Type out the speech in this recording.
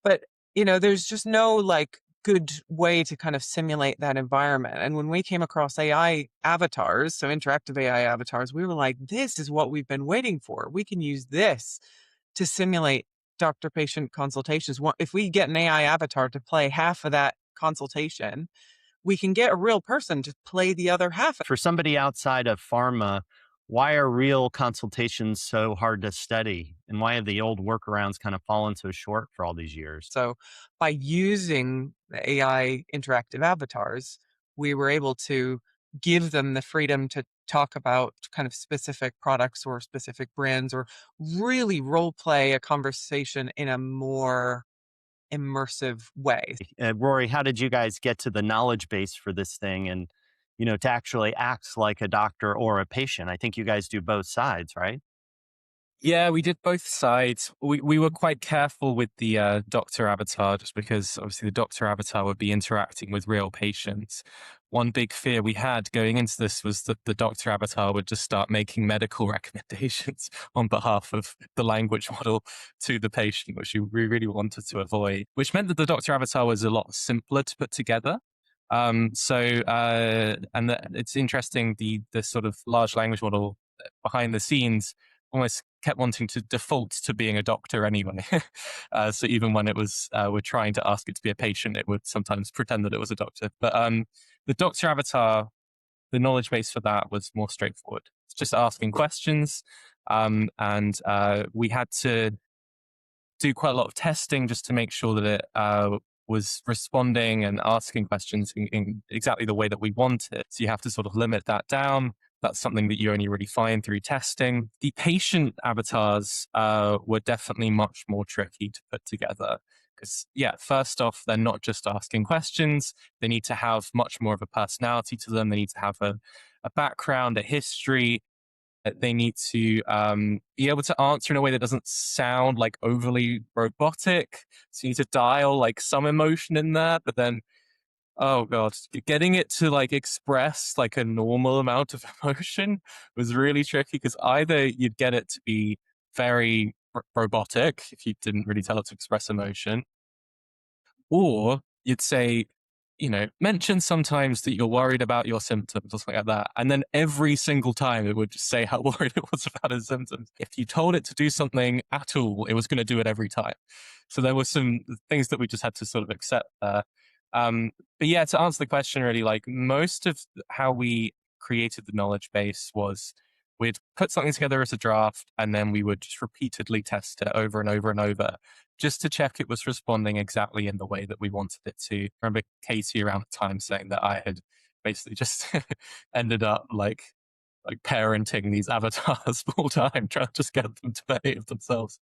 But, there's just no like good way to kind of simulate that environment. And when we came across AI avatars, so interactive AI avatars, we were like, this is what we've been waiting for. We can use this to simulate doctor patient consultations. If we get an AI avatar to play half of that consultation, we can get a real person to play the other half. For somebody outside of pharma, why are real consultations so hard to study? And why have the old workarounds kind of fallen so short for all these years? So by using the AI interactive avatars, we were able to give them the freedom to talk about kind of specific products or specific brands, or really role play a conversation in a more immersive way. Rory, how did you guys get to the knowledge base for this thing and, to actually act like a doctor or a patient? I think you guys do both sides, right? Yeah, we did both sides. We were quite careful with the doctor avatar, just because obviously the doctor avatar would be interacting with real patients. One big fear we had going into this was that the doctor avatar would just start making medical recommendations on behalf of the language model to the patient, which we really wanted to avoid, which meant that the doctor avatar was a lot simpler to put together. It's interesting, the sort of large language model behind the scenes almost kept wanting to default to being a doctor anyway. So even when it was we're trying to ask it to be a patient, it would sometimes pretend that it was a doctor. But the doctor avatar, the knowledge base for that was more straightforward. It's just asking questions, we had to do quite a lot of testing just to make sure that it was responding and asking questions in exactly the way that we want it. So you have to sort of limit that down. That's something that you only really find through testing. The patient avatars were definitely much more tricky to put together because, yeah, first off, they're not just asking questions. They need to have much more of a personality to them. They need to have a background, a history. They need to be able to answer in a way that doesn't sound like overly robotic. So you need to dial like some emotion in there, but then, oh god, getting it to like express like a normal amount of emotion was really tricky because either you'd get it to be very robotic if you didn't really tell it to express emotion, or you'd say, mention sometimes that you're worried about your symptoms or something like that. And then every single time it would just say how worried it was about his symptoms. If you told it to do something at all, it was going to do it every time. So there were some things that we just had to sort of accept there. But yeah, to answer the question, really, like most of how we created the knowledge base was we'd put something together as a draft and then we would just repeatedly test it over and over and over just to check it was responding exactly in the way that we wanted it to. I remember Katie around the time saying that I had basically just ended up like parenting these avatars full time, trying to just get them to behave themselves.